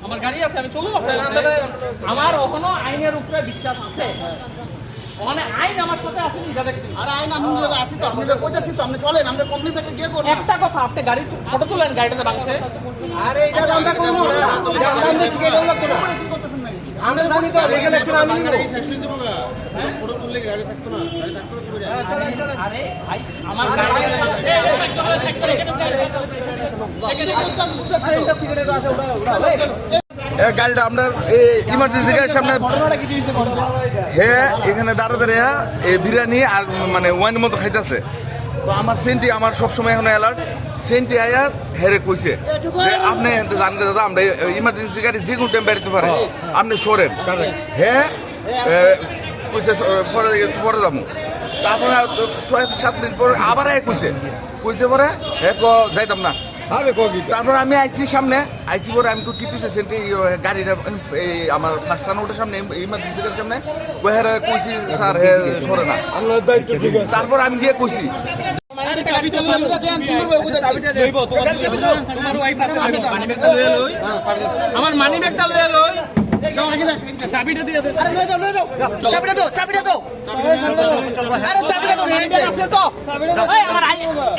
আমার গাড়ি আছে, আমি চলবো। আমার এখনো আইনের উপরে বিশ্বাস আছে, মানে আইন আমার সাথে আছে। আর আইন আমি আসি তো, আমরা কইতাছি তো, আপনি চলেন, আমরা কোম্পানি থেকে গিয়ে করব। একটা কথা, আপনি গাড়ি ফটো তুলেন, গাড়িটাতে ভাঙছে। আরে এটা আমরা করব না, আমরা টিকেট ডেভেলপ করব। আমরা জানি তো লিগ্যাল অ্যাকশন আমি নিব। ফটো তুললে গাড়ি থাকতো না, গাড়ি থাকতো না। আরে ভাই আমার গাড়ি গাড়িটা আমরা ইমার্জেন্সি গাড়ির সামনে হ্যাঁ এখানে দাঁড়া দাঁড়িয়ে বিরিয়ানি আর মানে ওয়াইনের মতো খাইতেছে। তো আমার সেন্টি আমার সবসময় এখন অ্যালার্ট। সেন্টি আয়া হেরে কইছে যে আপনি জানেন দাদা আমরা ইমার্জেন্সি গাড়ি যে কোনো টাইম বেরোতে পারে, আপনি সরেন। হ্যাঁ কইছে পরে যাবো। তারপরে 6-7 মিনিট পরে আবার কইছে পরে হ্যাঁ যাইতাম না। তারপর আমি আইসি সামনে, আইসি পরে আমি তো টিটিতে সেন্টি গাড়িটা এই আমার ফার্স্ট রাউন্ডের সামনে ইমার্জেন্সি গাড়ির সামনে কইহারে কইছি স্যার হে সরে না। তারপর আমি গিয়ে কইছি আমার মানি ব্যাগটা লয়ে লই, চাবিটা দিয়ে দে। আরে লয়ে যাও, লয়ে যাও। চাবিটা দাও, চাবিটা দাও। আরে চাবিটা দাও, আছে তো। এই আমার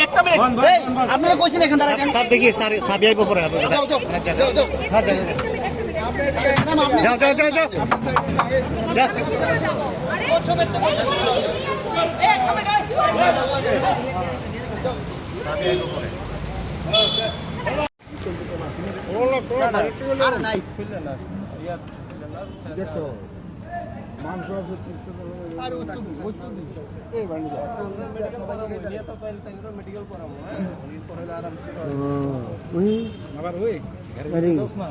একটা মিনিট, এই আপনারা কইছেন এখান দাঁড়ায়। স্যার দেখি স্যার চাবি আইবো পরে। যাও যাও যাও যাও। হ্যাঁ যাও যাও যাও যাও। যা আরে নাই দেখছো মাংস আছে আর এই বানি যা মেডিকেল করাবো। হ্যাঁ পরে আরাম ওই আবার ওই গাড়ি দোস না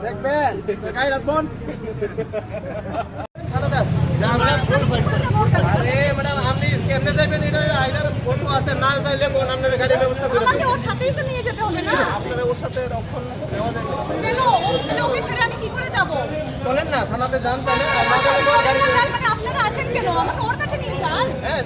দেখবেন গাড়ি রাখবেন। আরে ম্যাডাম আপনি কেমনে যাবেন? এটা আইনার ফটো আছে না, তাইলে কোন আপনার গাড়ি ব্যবস্থা করে আমাকে ওর সাথেই তো নিয়ে যেতে হবে না? আপনারা ওর সাথে রক্ষণ দেওয়া যায় না। কেন? ওকে ছেড়ে আমি কি করে যাব? চলেন না থানাতে যান, তাহলে মানে আপনারা আছেন কেন? আমাকে ওর কাছে নিয়ে যান। হ্যাঁ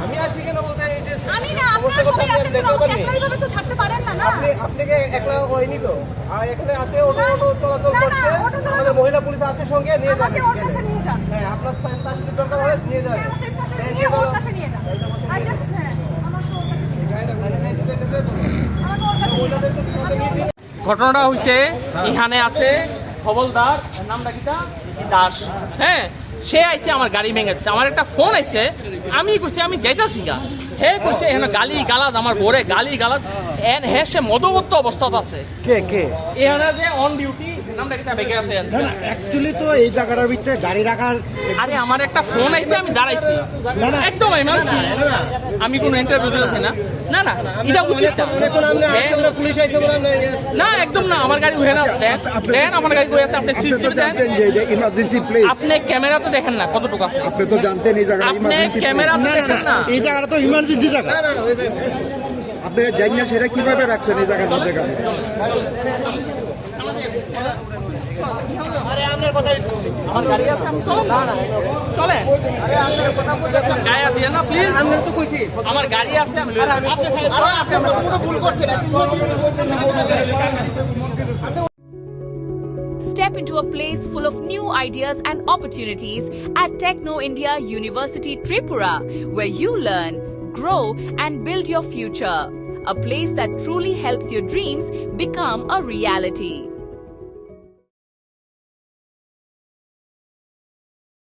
আমি আছি কেন বলতে এই যে আমি না, আপনারা সবাই আছেন কেন? আমাকে একলাই ভাবে তো ছাড়তে পারেন না না? আপনাকে একলা হয়নি তো, আর এখানে আছে অটো চলাচল করছে, আমাদের মহিলা পুলিশ আছে সঙ্গে, নিয়ে যাবেন। আমাকে ওর কাছে নিয়ে যান। হ্যাঁ আপনার সাইনটার দরকার হলে নিয়ে যাবেন। নিয়ে ওর কাছে নিয়ে যান। আই জাস্ট হ্যাঁ আমাকে ওর কাছে ঘটনাটা হইছে এখানে আছে হবলদার, নামটা কিটা দাস। হ্যাঁ সে আইছে আমার গাড়ি ভেঙেছে, আমার একটা ফোন আইছে, আমি কইছি আমি যাইতাছি গা। হে কইছে এখানে গালি গালাজ, আমার বোরে গালি গালাজ। এন হে সে মদবত্ত অবস্থাতে আছে। কে কে এখানে যে অন ডিউটি নামটা কিটা ভেঙে আছে। অ্যাকচুয়ালি তো এই জায়গাটার ভিতরে গাড়ি রাখার আরে আমার একটা ফোন আইছে, আমি দাঁড়াইছি একদম আমি কোনো ইন্টারভিউ দিতেছি না। না না এটা উচিত না। পুলিশ আইছে বলেন না একদম না, আমার গাড়ি হয়ে না দেন, আমার গাড়ি হয়ে আছে। আপনি সিসিটিভি দেন, ইমার্জেন্সি প্লেট আপনি ক্যামেরা তো দেখেন না কতটুকু আছে। আপনি তো জানতেন এই জায়গাটা আপনি ইমার্জেন্সি ক্যামেরা তো দেখেন না। এই জায়গাটা তো ইমার্জেন্সি জায়গা। আপনি জানেন না সেটা কিভাবে রাখছেন এই জায়গার মধ্যে গাড়ি? আরে আপনার কথাই আমার গাড়ি আছে, আমি চলে গায়ে দিয়ে না প্লিজ। আমরা তো কইছি আমার গাড়ি আছে, আমি লয়ে যাবো। আপনি আপনি ভুল করছেন। Step into a place full of new ideas and opportunities at Techno India University Tripura, where you learn, grow, and build your future. A place that truly helps your dreams become a reality.